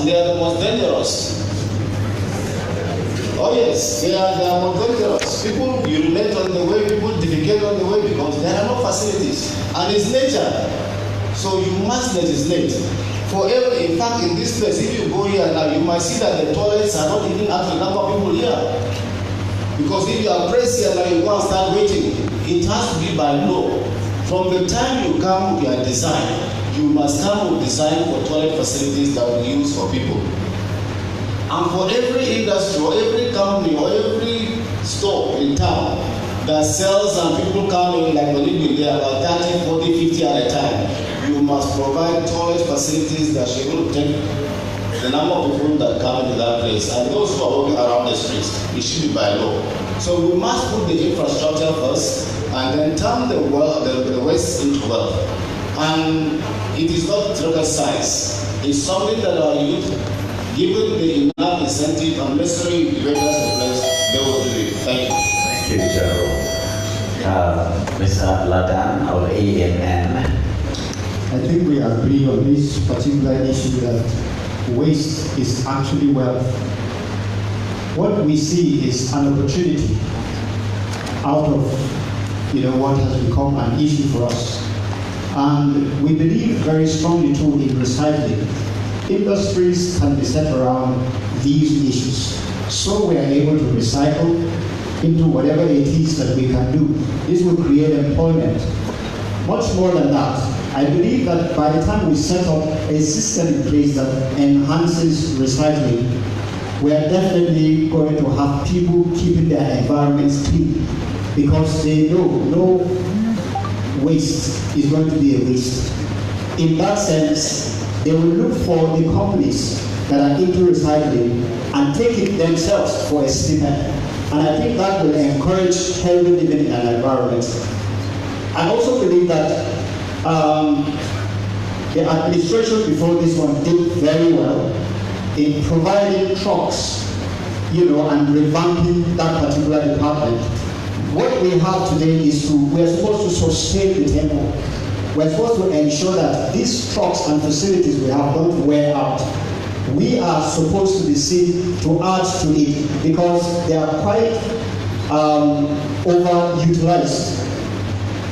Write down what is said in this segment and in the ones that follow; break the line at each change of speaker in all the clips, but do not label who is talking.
and they are the most dangerous. Oh yes, they are most dangerous. People urinate on the way, people defecate on the way because there are no facilities. And it's nature. So you must legislate. Forever, in fact, in this place, if you go here now, you might see that the toilets are not even up to the number of people here. Because if you are pressed here now, you go and start waiting. It has to be by law. From the time you come with your design, you must come with design for toilet facilities that will be used for people. And for every industry or every company or every store in town that sells and people come in like when you there about 30, 40, 50 at a time, you must provide toilet facilities that should be able to take the number of people that come into that place and those who are walking around the streets. It should be by law. So we must put the infrastructure first and then turn the waste into wealth. And it is not rocket science. It's something that our youth, given the enough incentive and necessary incubators in place, they will do it. Thank you.
Thank you, General. Mr. Ladan of AMN.
I think we agree on this particular issue that waste is actually wealth. What we see is an opportunity out of what has become an issue for us. And we believe very strongly too in recycling. Industries can be set around these issues. So we are able to recycle into whatever it is that we can do. This will create employment. Much more than that, I believe that by the time we set up a system in place that enhances recycling, we are definitely going to have people keeping their environments clean because they know no waste is going to be a waste. In that sense, they will look for the companies that are into recycling and take it themselves for a stipend. And I think that will encourage healthy living in an environment. I also believe that the administration before this one did very well in providing trucks, and revamping that particular department. What we have today is we're supposed to sustain the tempo. We're supposed to ensure that these trucks and facilities we have don't wear out. We are supposed to be seen to add to it because they are quite overutilized.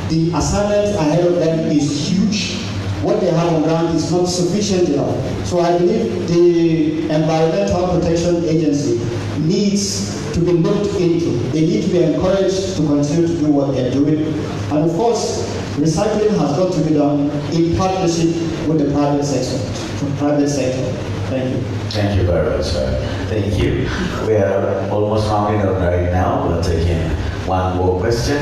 The assignment ahead of them is huge. What they have on ground is not sufficient enough. So I believe the Environmental Protection Agency needs to be looked into. They need to be encouraged to continue to do what they're doing. And of course, recycling has got to be done in partnership with the private sector. Thank you.
Thank you very much, sir. Thank you. We are almost rounding up right now. We're taking one more question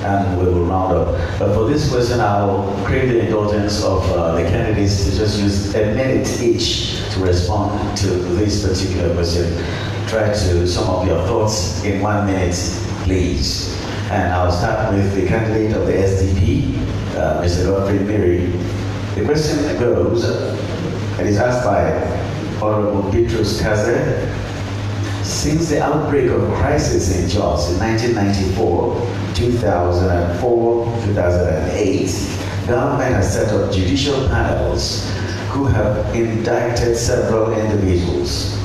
and we will round up. But for this question, I'll crave the indulgence of the candidates to just use a minute each to respond to this particular question. Try to sum up your thoughts in 1 minute, please. And I'll start with the candidate of the SDP, Mr. Godfrey Miri. The question goes, it is asked by Honorable Bitrus Kaze. Since the outbreak of crisis in Jos in 1994, 2004, 2008, government has set up judicial panels who have indicted several individuals.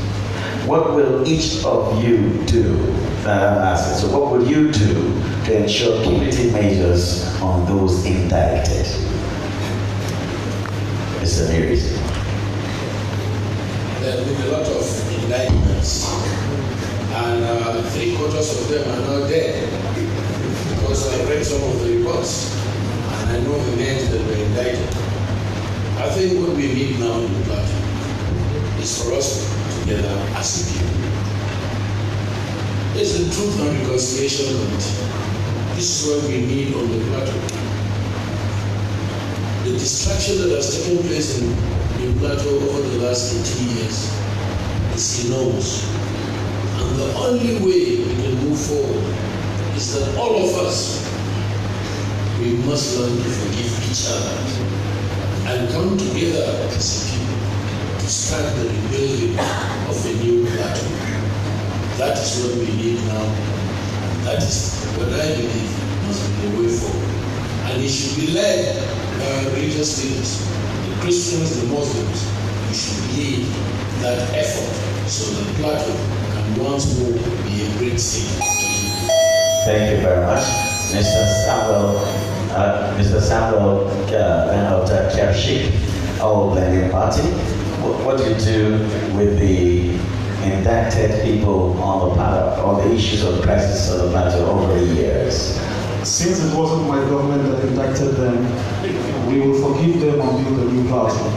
What will each of you do? So what will you do to ensure punitive measures on those indicted? Mr. Miri.
There have been a lot of indictments, and 3/4 of them are not dead because I read some of the reports and I know the names that were indicted. I think what we need now in the Plateau is for us together as a people. It's the Truth and Reconciliation Committee. This is what we need on the Plateau. The distraction that has taken place in Plateau over the last 18 years is enormous. And the only way we can move forward is that all of us, we must learn to forgive each other and come together as a people to start the rebuilding of a new Plateau. That is what we need now. That is what I believe must be the way forward. And it should be led by our religious leaders. Christians and Muslims, we should lead that effort so that Plateau can once more be a great city.
Thank you very much, Mr. Samuel Kershik, our Blending Party. What do you do with the indicted people on the Plateau, on the issues of the crisis of the Plateau over the years?
Since it wasn't my government that indicted them, we will forgive them and build a new Plateau.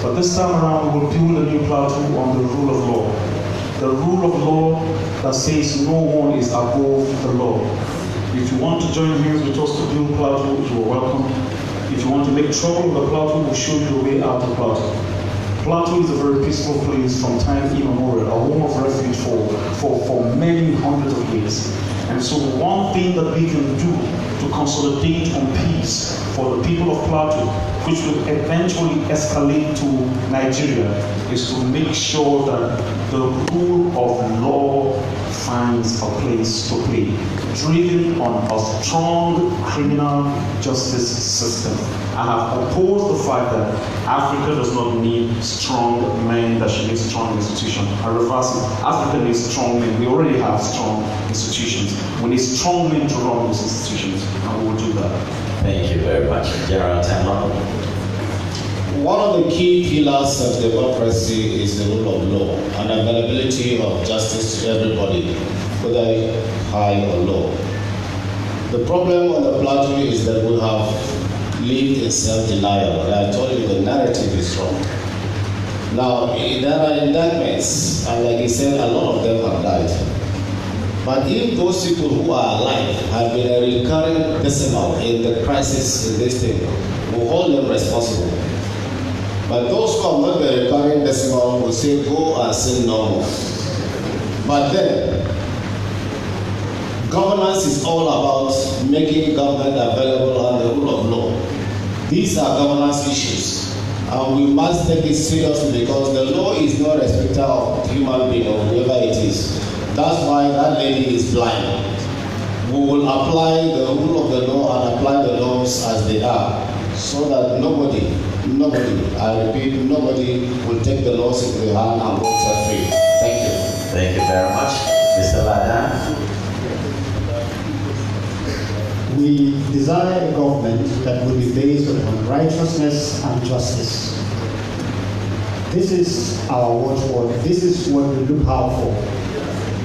But this time around, we will build a new Plateau on the rule of law. The rule of law that says no one is above the law. If you want to join hands with us to build Plateau, you are welcome. If you want to make trouble with the Plateau, we'll show you the way out of Plateau. Plateau is a very peaceful place from time immemorial, a home of refuge for many hundreds of years. And so one thing that we can do to consolidate on peace for the people of Plateau, which will eventually escalate to Nigeria, is to make sure that the rule of law finds a place to play, driven on a strong criminal justice system. I have opposed the fact that Africa does not need strong men, that she needs strong institutions. I reverse it. Africa needs strong men. We already have strong institutions. We need strong men to run those institutions, and we will do that.
Thank you very much, General Tamlon.
One of the key pillars of democracy is the rule of law and availability of justice to everybody, whether high or low. The problem on the Plateau is that we have lived in self-denial. And I told you the narrative is wrong. Now, there are indictments, and like he said, a lot of them have died. But if those people who are alive have been a recurring decimal in the crisis in this thing, we'll hold them responsible. But those who have not been recurring decimal will say, go and sin no more. But then, governance is all about making government available and the rule of law. These are governance issues, and we must take it seriously because the law is not a respecter of human being or whoever it is. That's why that lady is blind. We will apply the rule of the law and apply the laws as they are, so that nobody, I repeat, nobody will take the laws into their hand and walk set free. Thank you.
Thank you very much. Mr. Ladan.
We desire a government that will be based on righteousness and justice. This is our watchword. This is what we look out for.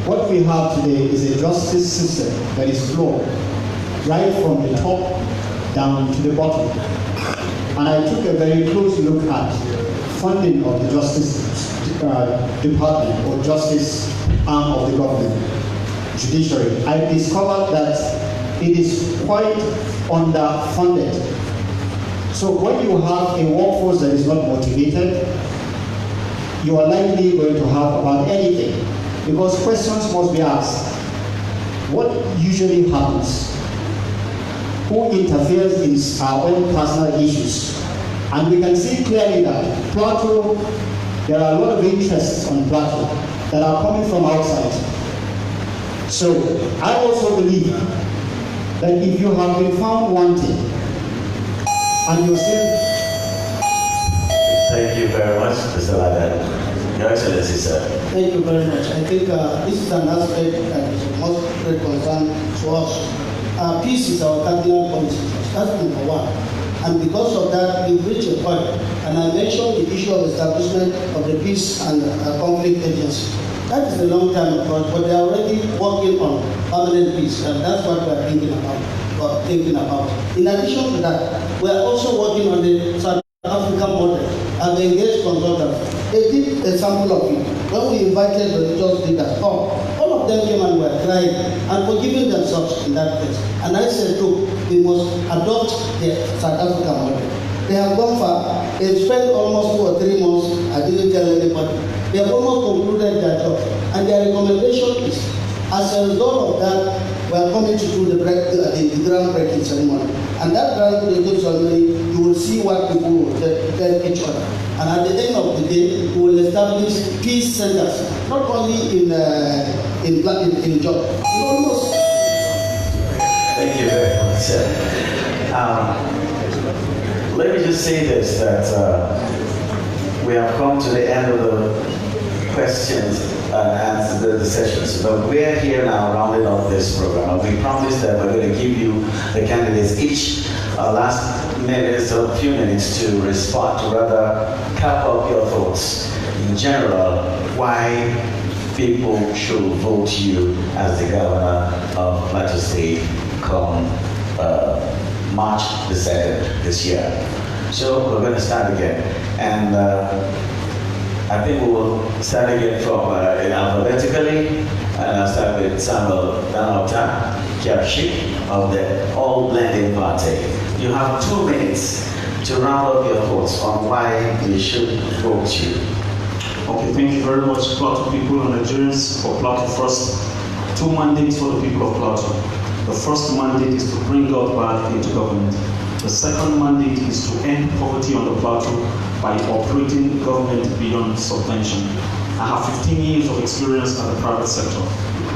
What we have today is a justice system that is flawed, right from the top down to the bottom. And I took a very close look at funding of the Justice Department or Justice arm of the government, judiciary. I discovered that it is quite underfunded. So when you have a workforce that is not motivated, you are likely going to have about anything, because questions must be asked. What usually happens? Who interferes in our own personal issues? And we can see clearly that Plateau, there are a lot of interests on Plateau that are coming from outside. So I also believe that if you have been found wanting and you're still...
Thank you very much, Mr. Ladan. Your Excellency, sir.
Thank you very much. I think this is an aspect that is of most great concern to us. Peace is our cardinal policy. That's number one. And because of that, we've reached a point. And I mentioned the issue of establishment of the Peace and Conflict Agency. That is a long time approach, but they are already working on permanent peace, and that's what we are thinking about. In addition to that, we are also working on the South African model. I've engaged consultants. They did a sample of it. When we invited the religious leaders, all of them came and were crying and forgiving themselves in that place. And I said, look, we must adopt the South African model. They have gone far. They've spent almost 2 or 3 months. I didn't tell anybody. They have almost concluded their job. And their recommendation is, as a result of that, we are coming to do the groundbreaking ceremony. And that groundbreaking ceremony, you will see what people will tell each other. And at the end of the day, we will establish peace centers, not only in Jordan, almost.
Thank you very much, sir. Let me just say this, that we have come to the end of the questions and answer the sessions. But we're here now rounding off this program. We promised that we're going to give you, the candidates, each last minutes or a few minutes to respond, to rather cap up your thoughts in general, why people should vote you as the governor of Plateau State come March the 2nd this year. So we're going to start again. And I think we will start again from alphabetically. And I'll start with Samuel Danota Kiarshi of the All Blending Party. You have 2 minutes to round up your thoughts on why we should vote you.
Okay, thank you very much, Plateau people and Nigerians, for Plateau First. 2 mandates for the people of Plateau. The first mandate is to bring God back into government. The second mandate is to end poverty on the Plateau by operating government beyond subvention. I have 15 years of experience at the private sector.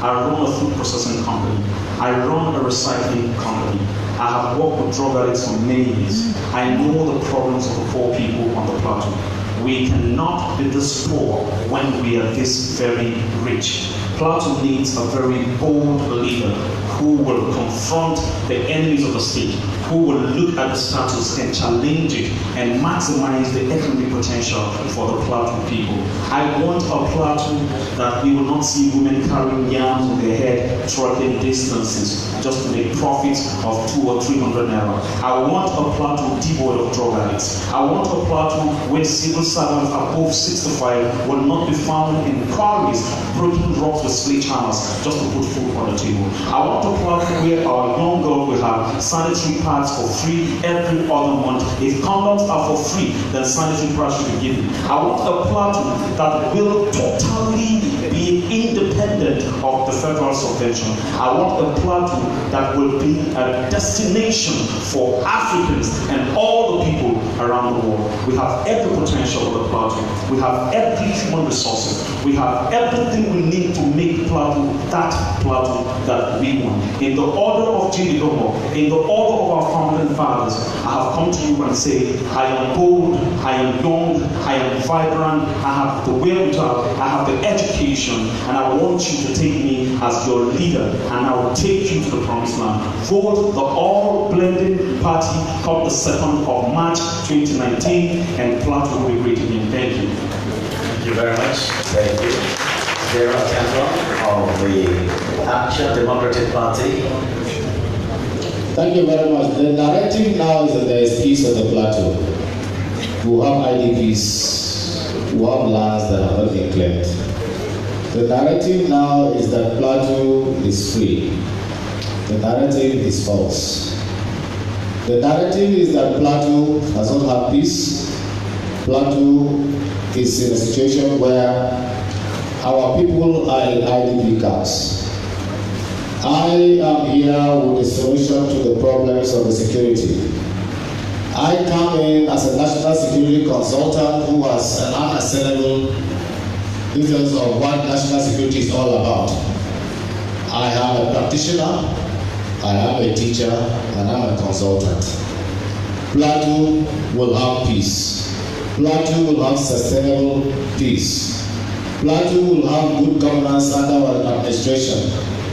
I run a food processing company. I run a recycling company. I have worked with drug addicts for many years. I know the problems of the poor people on the Plateau. We cannot be this poor when we are this very rich. Plateau needs a very bold leader who will confront the enemies of the state, who will look at the status and challenge it and maximize the economic potential for the Plateau people. I want a Plateau that we will not see women carrying yams on their head, trucking distances just to make profits of 200 or 300 naira. I want a Plateau devoid of drug addicts. I want a Plateau where civil servants above 65 will not be found in quarries breaking rocks with sledgehammers just to put food on the table. I want a Plateau where our young girls will have sanitary pads for free every other month. If condoms are for free, then sanitary pads should be given. I want a Plateau that will totally be independent of the federal subvention. I want a Plateau that will be a destination for Africans and all the people around the world. We have every potential of the Plateau. We have every human resources. We have everything we need to make Plateau that we want. In the order of Jiligomo, in the order of our founding fathers, I have come to you and say, I am bold, I am young, I am vibrant, I have the wherewithal, I have the education, and I want you to take me as your leader, and I will take you to the promised land. Vote the All Blending Party come the 2nd of March 2019, and Plateau will be great again. Thank you.
Thank you very much. Thank you. Gerald Cameron of the Action Democratic Party.
Thank you very much. The narrative now is that there is peace on the Plateau. We have IDPs, we have lands that have not been claimed. The narrative now is that Plateau is free. The narrative is false. The narrative is that Plateau does not have peace. Plateau is in a situation where our people are in IDP camps. I am here with a solution to the problems of the security. I come in as a national security consultant who has an unassailable details of what national security is all about. I am a practitioner, I am a teacher, and I'm a consultant. Plateau will have peace. Plateau will have sustainable peace. Plateau will have good governance under our administration.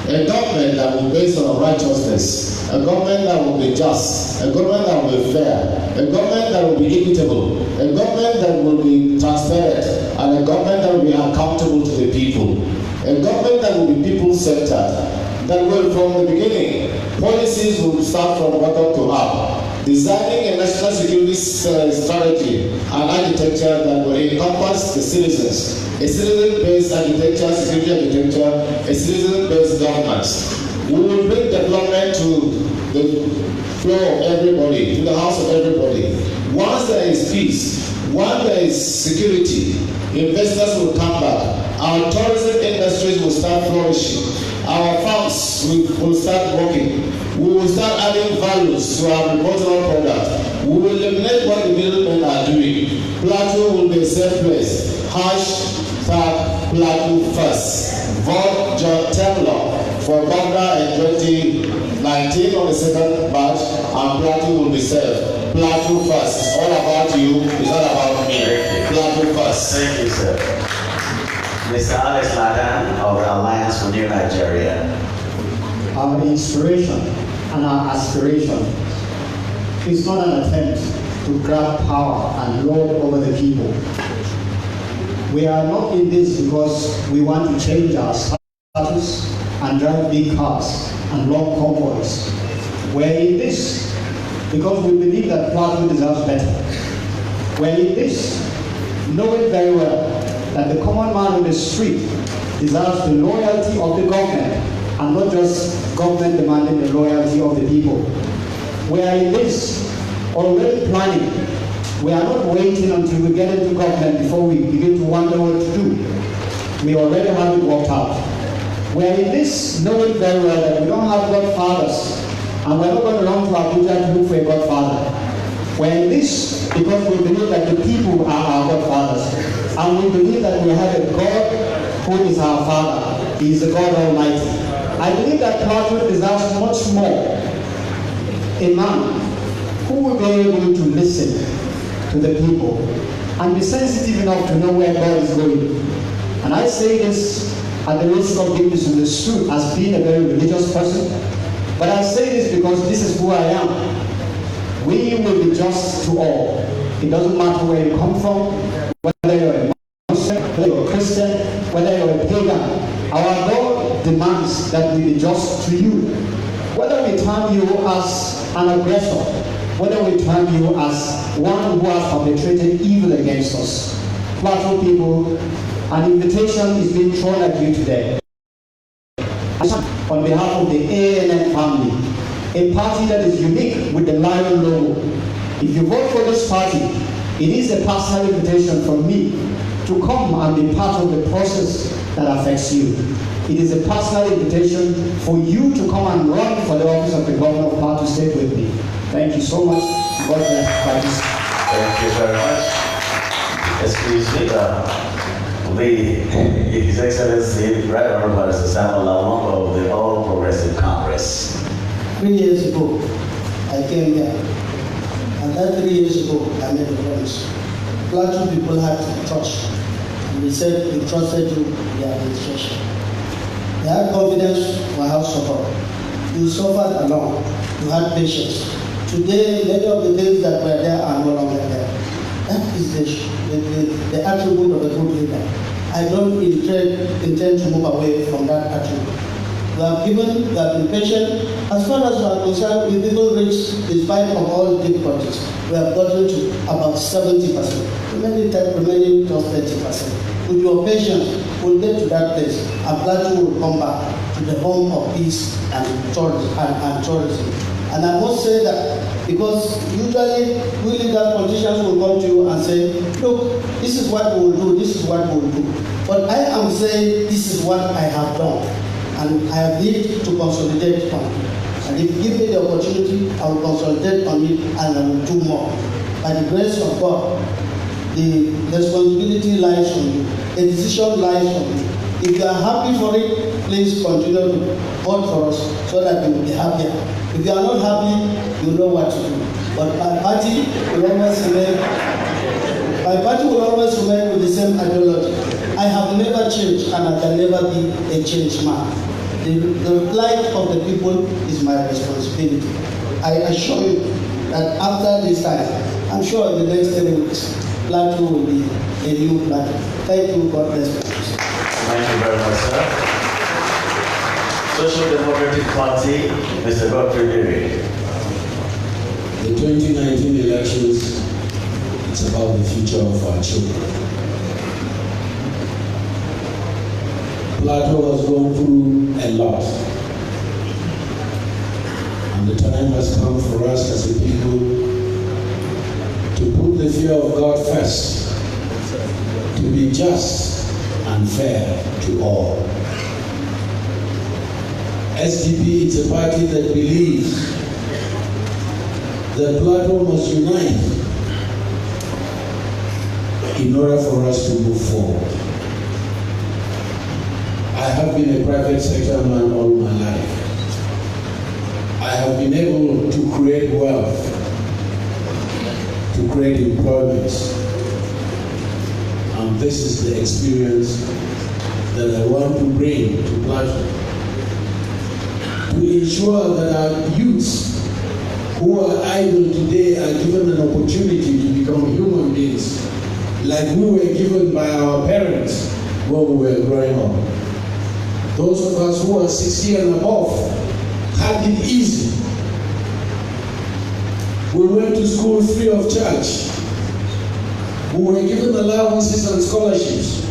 A government that will be based on righteousness, a government that will be just, a government that will be fair, a government that will be equitable, a government that will be transparent, and a government that will be accountable to the people, a government that will be people-centered, that will, from the beginning, policies will start from bottom to up, designing a national security strategy and architecture that will encompass the citizens. A citizen-based architecture, security architecture, a citizen-based governance. We will bring development to the floor of everybody, to the house of everybody. Once there is peace, once there is security, investors will come back. Our tourism industries will start flourishing. Our farms will start working. We will start adding values to our agricultural product. We will eliminate what the middlemen are doing. Plateau will be a safe place. Hashtag Plateau First. Vote John Taylor for governor in 2019 on the 2nd March, and Plateau will be safe. Plateau First. It's all about you. It's all about me. Plateau First.
Thank you, sir. Mr. Alex Ladan of the Alliance for New Nigeria.
Our inspiration and our aspiration is not an attempt to grab power and lord over the people. We are not in this because we want to change our status and drive big cars and long convoys. We're in this because we believe that Plateau deserves better. We're in this knowing very well that the common man on the street deserves the loyalty of the government and not just government demanding the loyalty of the people. We are in this already planning. We are not waiting until we get into government before we begin to wonder what to do. We already have it worked out. We are in this knowing very well that we don't have godfathers and we're not going to run to Abuja to look for a godfather. We're in this because we believe that the people are our godfathers and we believe that we have a God who is our Father. He is the God Almighty. I believe that Plateau deserves much more. A man who will be able to listen to the people and be sensitive enough to know where God is going. And I say this at the risk of being misunderstood as being a very religious person, but I say this because this is who I am. We will be just to all. It doesn't matter where you come from, whether you're a Muslim, whether you're a Christian, whether you're a pagan. Our God demands that we be just to you. Whether we term you as an aggressor, whether we term you as one who has perpetrated evil against us. Plateau people, an invitation is being thrown at you today. On behalf of the ANN family, a party that is unique with the lion logo. If you vote for this party, it is a personal invitation from me to come and be part of the process that affects you. It is a personal invitation for you to come and run for the office of the governor of Plateau State with me. Thank you so much. God bless.
Thank you very much. Excuse me, His Excellency, Right Honorable Samuel Lalong of the All Progressive Congress.
3 years ago, I came here, and that 3 years ago, I made a promise. Plateau people had to trust, and we said we trusted you, the administration. They had confidence, we have support. You suffered along, you had patience. Today, many of the things that were there are no longer there. That is the attribute of a good leader. I don't intend to move away from that attribute. We have been patient. As far as we are concerned, we've even reached, in spite of all the difficulties, we have gotten to about 70%. Remaining just 30%. With your patience, we'll get to that place, and Plateau will come back to the home of peace and tourism. And I must say that because usually we legal politicians will come to you and say, look, this is what we will do, this is what we will do. But I am saying this is what I have done, and I need to consolidate on it. And if you give me the opportunity, I will consolidate on it and I will do more. By the grace of God, the responsibility lies on you, the decision lies on you. If you are happy for it, please continue to vote for us so that you will be happier. If you are not happy, you know what to do. But my party will always remain with the same ideology. I have never changed and I can never be a changed man. The plight of the people is my responsibility. I assure you that after this time, I'm sure in the next 3 weeks, Plateau will be a new Plateau. Thank you, God bless you.
Thank you very much, sir. Social Democratic Party, Mr. Godfrey Diri.
The 2019 elections, it's about the future of our children. Plateau has gone through a lot. And the time has come for us as a people to put the fear of God first, to be just and fair to all. SDP is a party that believes that Plateau must unite in order for us to move forward. I have been a private sector man all my life. I have been able to create wealth, to create employment, and this is the experience that I want to bring to Plateau to ensure that our youths who are idle today are given an opportunity to become human beings like we were given by our parents when we were growing up. Those of us who are 60 and above had it easy. We went to school free of charge. We were given allowances and scholarships.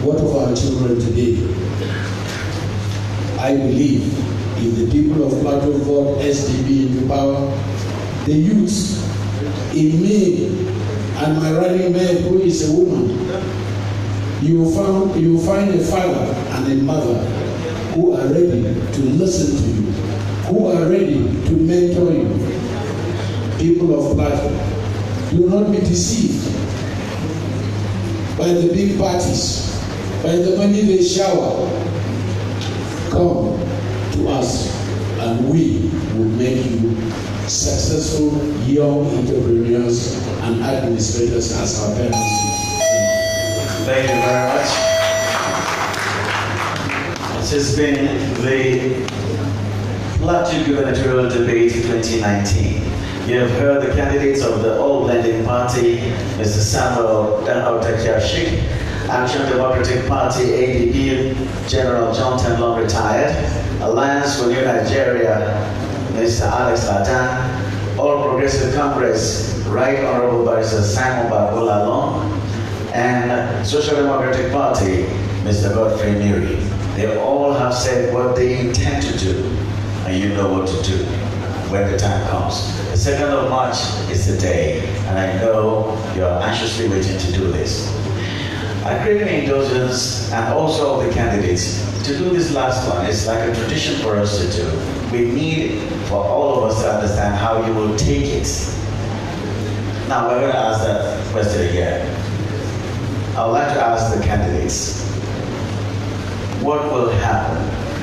What of our children today? I believe if the people of Plateau vote SDP into power, the youths in me and my running mate who is a woman, you will find a father and a mother who are ready to listen to you, who are ready to mentor you. People of Plateau, do not be deceived by the big parties, by the money they shower. Come to us and we will make you successful young entrepreneurs and administrators as our parents do.
Thank you very much. This has been the Plateau Gubernatorial Debate 2019. You have heard the candidates of the All Blending Party, Mr. Samuel Otakiashik, Action Democratic Party, ADP, General John Tenlong, retired, Alliance for New Nigeria, Mr. Alex Ladan, All Progressive Congress, Right Honorable Barrister Simon Babola Long, and Social Democratic Party, Mr. Godfrey Miri. They all have said what they intend to do, and you know what to do when the time comes. The 2nd of March is the day, and I know you're anxiously waiting to do this. I crave an indulgence, and also of the candidates, to do this last one. It's like a tradition for us to do. We need for all of us to understand how you will take it. Now, we're going to ask that question again. I would like to ask the candidates, what will happen?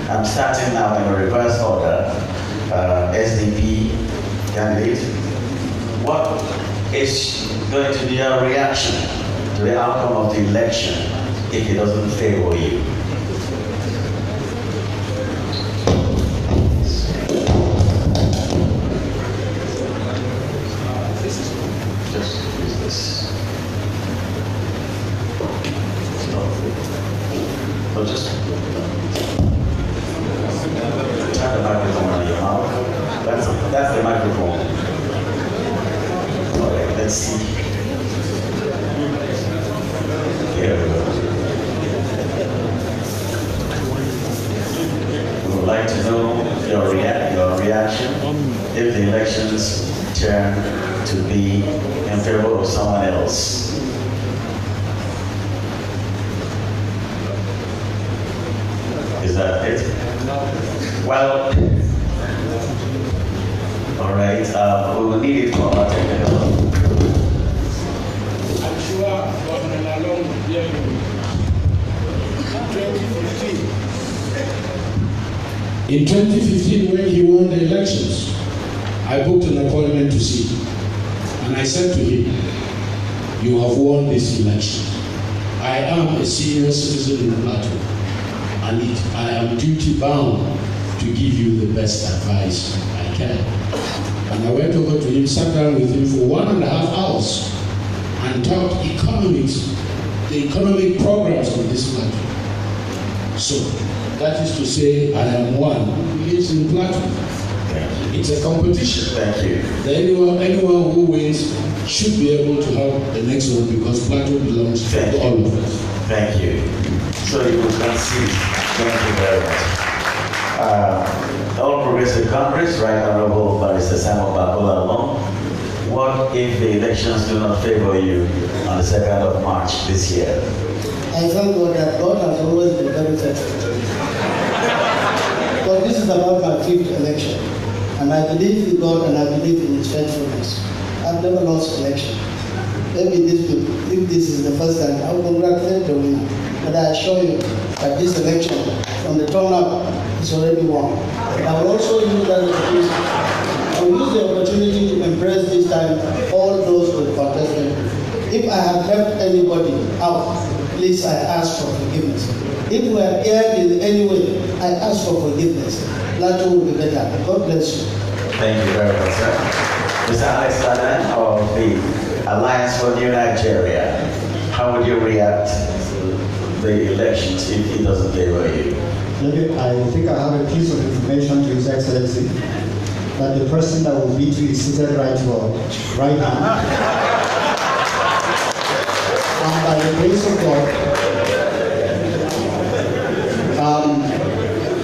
I'm starting now in a reverse order. SDP candidate, what is going to be our reaction to the outcome of the election if it doesn't favor you? Just use this. So just turn the microphone on your mouth. That's the microphone. All right, let's see. Here we go. We would like to know your reaction if the elections turn to be in favor of someone else. Is that it? Well, all right, we will need it for our technical.
I'm sure Governor Lalong will hear you. 2015. In 2015, when he won the elections, I booked an appointment to see him. And I said to him, you have won this election. I am a senior citizen in Plateau, and I am duty bound to give you the best advice I can. And I went over to him, sat down with him for 1.5 hours and talked economics, the economic programs of this country. So that is to say, I am one who lives in Plateau. It's a competition.
Thank you.
Anyone who wins should be able to have the next one because Plateau belongs to all of us.
Thank you. So you will concede. Thank you very much. All Progressive Congress, Right Honorable Barrister Simon Babola Long. What if the elections do not favor you on the 2nd of March this year?
I thank God that God has always been very faithful. But this is about my 5th election. And I believe in God and I believe in His faithfulness. I've never lost election. Maybe if this is the first time, I will congratulate the winner. But I assure you that this election, from the turnout, is already won. And I will also use that opportunity. I will use the opportunity to impress this time all those who contested. If I have left anybody out, please, I ask for forgiveness. If we are here in any way, I ask for forgiveness. Plateau will be better. God bless you.
Thank you very much, sir. Mr. Alex Ladan of the Alliance for New Nigeria, how would you react to the elections if he doesn't favor you?
I think I have a piece of information to His Excellency that the person that will beat you is seated right now. And by the grace of God,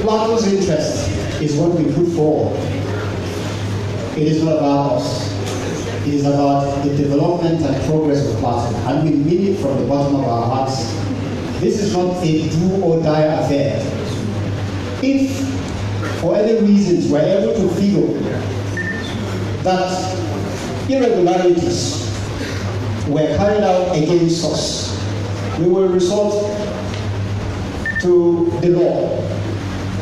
Plato's interest is what we put forward. It is not about us. It is about the development and progress of Plateau, and we mean it from the bottom of our hearts. This is not a do or die affair. If, for any reasons, we're able to feel that irregularities were carried out against us, we will resort to the law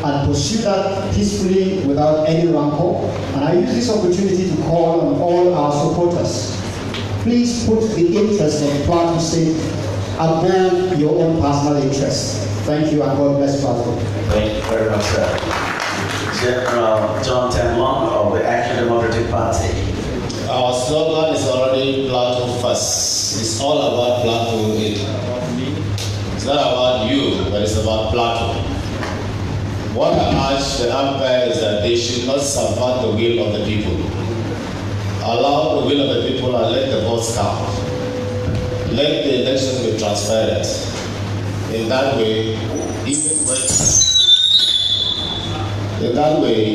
and pursue that peacefully without any rancor. And I use this opportunity to call on all our supporters. Please put the interest of Plateau State above your own personal interest. Thank you, and God bless Plateau.
Thank you very much, sir. General John Temlong of the Action Democratic Party.
Our slogan is already Plateau first. It's all about Plateau. It's not about you, but it's about Plateau. What I urge the umpire is that they should not subvert the will of the people. Allow the will of the people and let the votes count. Let the elections be transparent. In that way,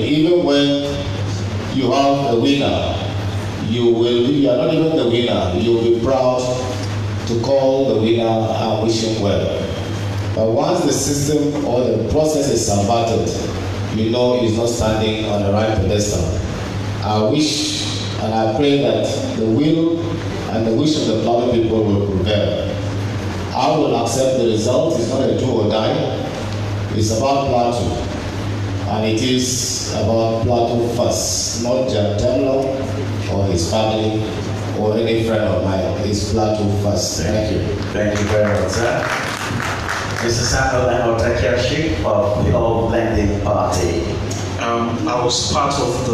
even when you have a winner, you are not even the winner. You'll be proud to call the winner and wish him well. But once the system or the process is subverted, you know he's not standing on the right pedestal. I wish and I pray that the will and the wish of the Plateau people will prevail. I will accept the result. It's not a do or die. It's about Plateau. And it is about Plateau first, not John Temlong or his family or any friend of mine. It's Plateau first.
Thank you. Thank you very much, sir. Mr. Samuel Otakeshi of the All Blending Party.
I was part of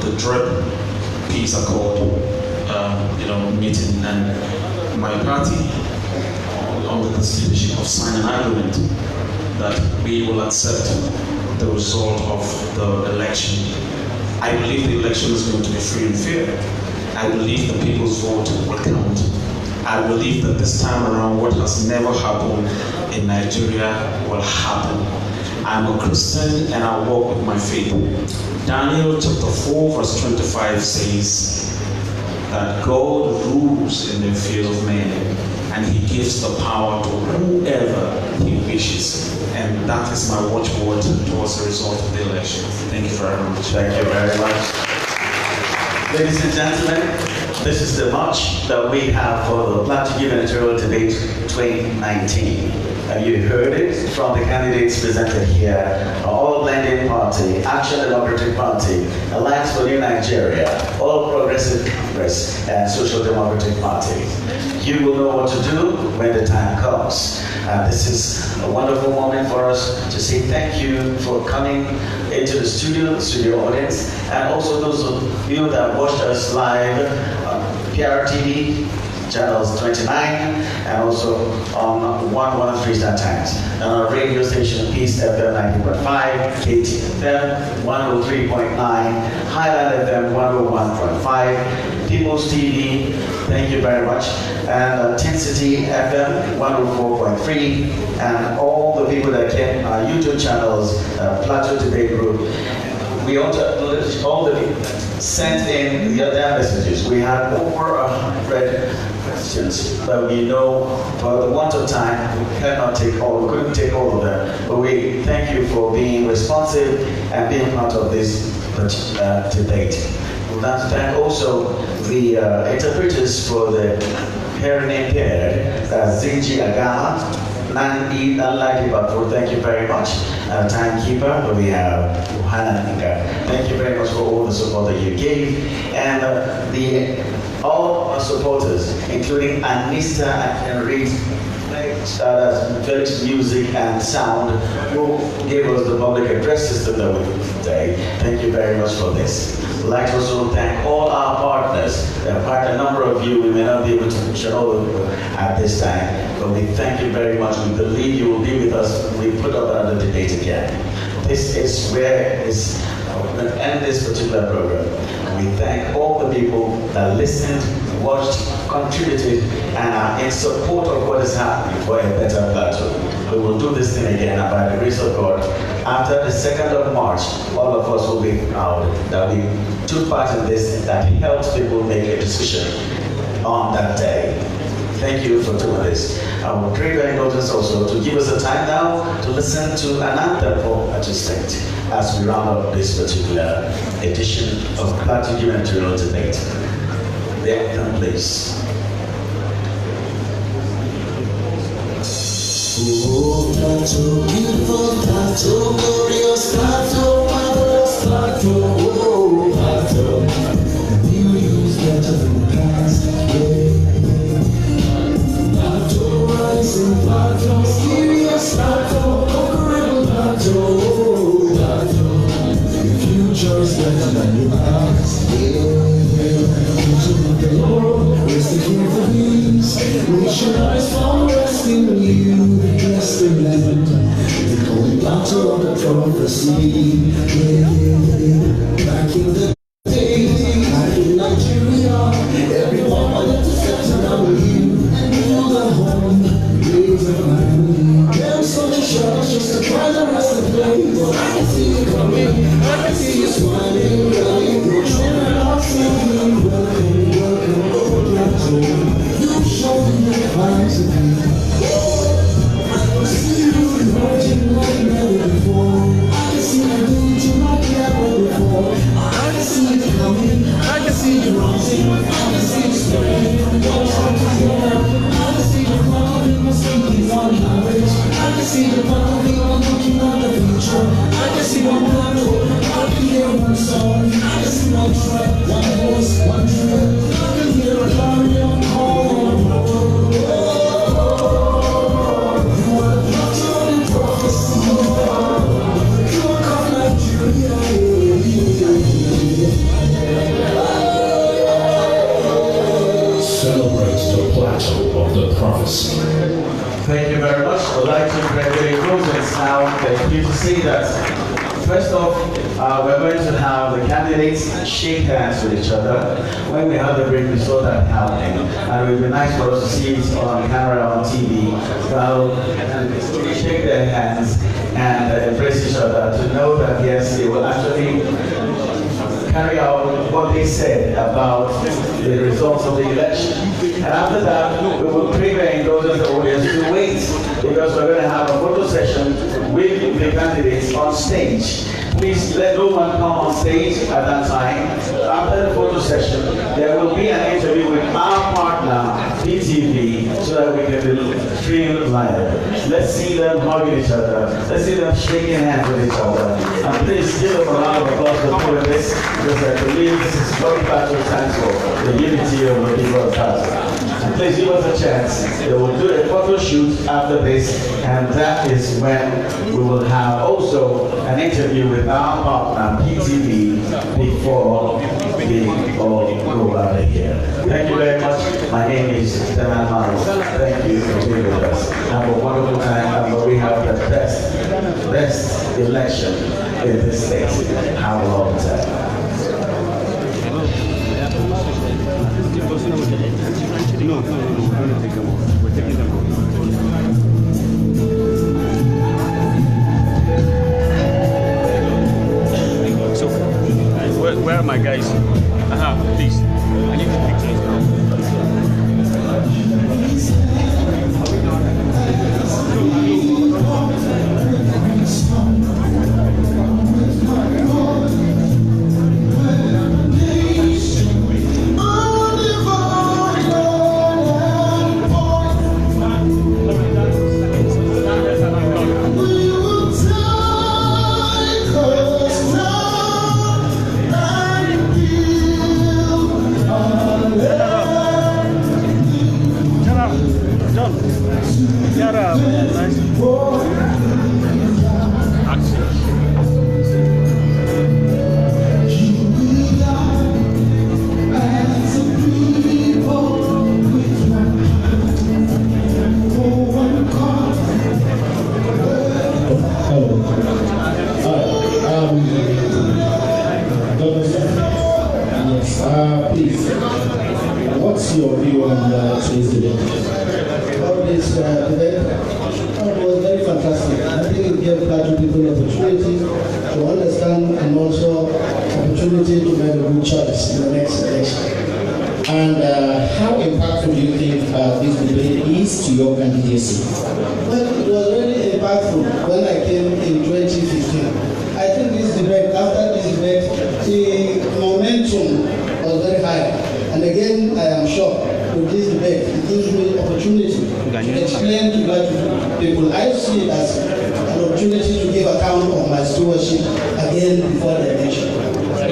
the DREP Peace Accord meeting, and my party, under the leadership of signed an agreement that we will accept the result of the election. I believe the election is going to be free and fair. I believe the people's vote will count. I believe that this time around, what has never happened in Nigeria will happen. I'm a Christian and I walk with my faith. Daniel chapter 4 verse 25 says that God rules in the fear of men, and he gives the power to whoever he wishes. And that is my watchword towards the result of the election. Thank you very much.
Thank you very much. Ladies and gentlemen, this is the march that we have for the Plateau Gubernatorial Debate 2019. And you heard it from the candidates presented here: All Blending Party, Action Democratic Party, Alliance for New Nigeria, All Progressive Congress, and Social Democratic Party. You will know what to do when the time comes. This is a wonderful moment for us to say thank you for coming into the studio audience, and also those of you that watched us live on PRTV, channels 29, and also on 113 Star Times, and our radio station Peace FM 90.5, KTFM 103.9, Highland FM 101.5, People's TV, thank you very much, and Intensity FM 104.3, and all the people that came on our YouTube channels, Plateau Debate Group. We also acknowledge all the people sent in their messages. We had over 100 questions, but we know for the want of time, we couldn't take all of them. But we thank you for being responsive and being part of this debate. We'd like to thank also the interpreters for the hearing impaired, Zinji Agama, Nandi Nalagi Bakur, thank you very much. Timekeeper, we have Hana Ninga. Thank you very much for all the support that you gave. And all our supporters, including Anista and Henry, that's music and sound, who gave us the public address system that we do today. Thank you very much for this. I'd like to also thank all our partners. There are quite a number of you. We may not be able to mention all of them at this time, but we thank you very much. We believe you will be with us when we put up another debate again. This is where we're going to end this particular program. And we thank all the people that listened, watched, contributed, and are in support of what is happening for a better Plateau. We will do this thing again, and by the grace of God, after the 2nd of March, all of us will be proud that we took part in this, that helped people make a decision on that day. Thank you for doing this. I will pray your indulgence also to give us a time now to listen to an anthem for Plateau State as we round up this particular edition of Plateau Gubernatorial Debate. The anthem, please.
Oh, Plateau, beautiful Plateau, glorious Plateau, marvelous Plateau, oh, Plateau. The new is better than the past, Plateau, rising Plateau, mysterious Plateau, conquerable Plateau, oh, Plateau. The future is better than your past, the Lord, rest the king for peace. Raise your eyes from resting you, dressed in land. The golden Plateau of the prophecy. Back in the day, back in Nigeria, everyone wanted to settle down with you and build a home, raise a family. There's such a shock, just to try the rest of the place. I can see you coming, I can see you smiling, running, your children are singing, welcome. You show me the eyes of me. I can see you emerging like never before. I can see you doing like never before. I can see you coming. I can see you rising. I can see you spreading. I can see you clouding, speaking one language. I can see you clouding, looking at the future. I can see one Plateau. I can hear one song. I can see one track, one voice, one track. I can hear a clarion call on the road. You are the Plateau in prophecy. You are called Nigeria. Celebrate the Plateau of the prophecy.
Thank you very much. I'd like to congratulate Rosens now. Thank you to see that. First off, we're going to have the candidates shake hands with each other. When we had the break, we saw that happening. And it would be nice for us to see it on camera, on TV. Well, shake their hands and embrace each other to know that, yes, they will actually carry out what they said about the results of the election. And after that, we will pray their indulgence the audience to wait, because we're going to have a photo session with the candidates on stage. Please let no one come on stage at that time. After the photo session, there will be an interview with our partner, PTV, so that we can be streamed live. Let's see them hugging each other. Let's see them shaking hands with each other. And please give them a round of applause for doing this, because I believe this is very Plateau stands for the unity of the people of Plateau. And please give us a chance. They will do a photo shoot after this, and that is when we will have also an interview with our partner, PTV, before we all go out of here. Thank you very much. My name is Deman Miles. Thank you for being with us. Have a wonderful time, and we have the best election in this state. Have a long time. No, we're going to take them off. We're taking them off. So, where are my guys? Please. I need the pictures.
will give Plateau people opportunity to understand and also opportunity to make a good choice in the next election.
And how impactful do you think this debate is to your candidacy?
Well, it was very impactful when I came in 2015. I think this debate, after this debate, the momentum was very high. And again, I am sure with this debate, it gives me opportunity to explain to Plateau people. I see it as an opportunity to give account of my stewardship again before the election.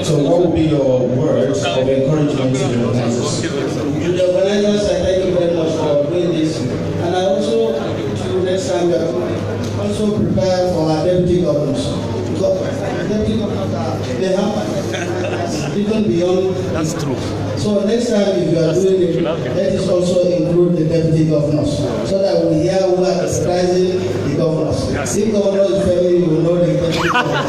So what would be your words of encouragement to the organizers?
To the organizers, I thank you very much for doing this. And I also, to next time, also prepare for our deputy governors. Because deputy governors, they have even beyond.
That's true.
So next time, if you are doing it, let us also include the deputy governors, so that we hear who are surprising the governors. If governor is family, you will know the deputy governor.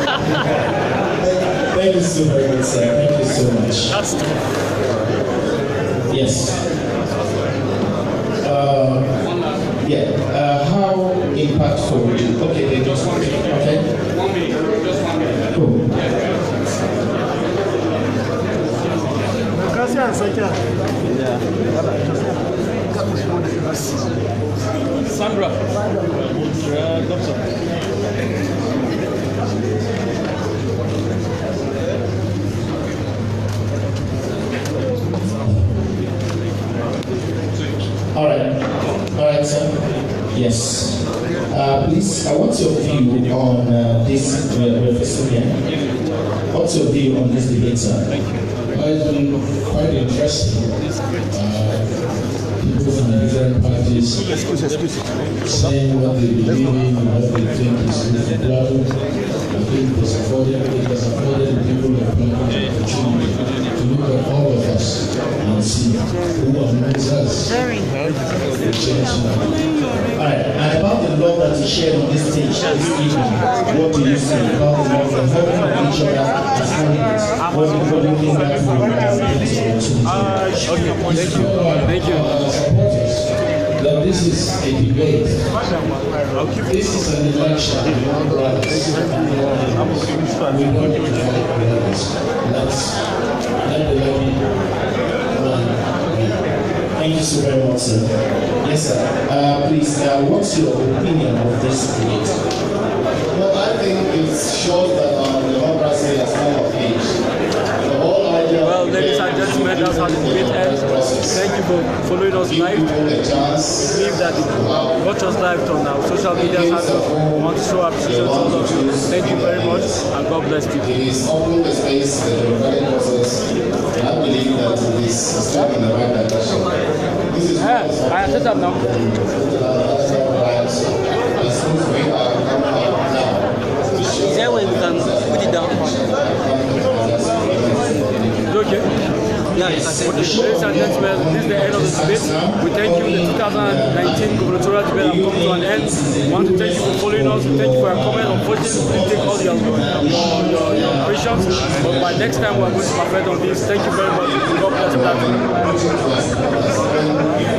Thank you so very much, sir. Thank you so much.
That's true.
Yes. How impactful? Okay, they just okay.
1 minute. Just 1 minute.
Cool.
Sandra.
All right, sir. Yes. Please, what's your view on this referendum? What's your view on this debate, sir?
It's been quite interesting. People from different parties saying what they believe in, what they think is good for Plateau. I think it has afforded the people of Plateau the opportunity to look at all of us and see who amongst us will change now.
Alright, and about the love that you shared on this stage this evening, what do you say about the love and helping each other as candidates? What do you think that will bring to
Thank you.
Supporters, that this is a debate. This is an election. We don't brothers. We don't brothers. Let the lady run.
Thank you so very much, sir. Yes, sir. Please, what's your opinion of this debate?
Well, I think it shows that democracy has come of age. The whole idea.
Well, ladies and gentlemen, that's how the debate ends. Thank you for following us live. We believe that watch us live on our social media handles. We want to show appreciation to all of you. Thank you very much, and God bless you.
It is open the space, the democratic process. I believe that it is a step in the right direction. This is
I set up now.
Is
there where we can put it down? Okay. Yeah, ladies and gentlemen, this is the end of the debate. We thank you. The 2019 gubernatorial debate has come to an end. We want to thank you for following us. We thank you for your comment on voting. We take all your questions. But by next time, we are going to perfect on this. Thank you very much. God bless you.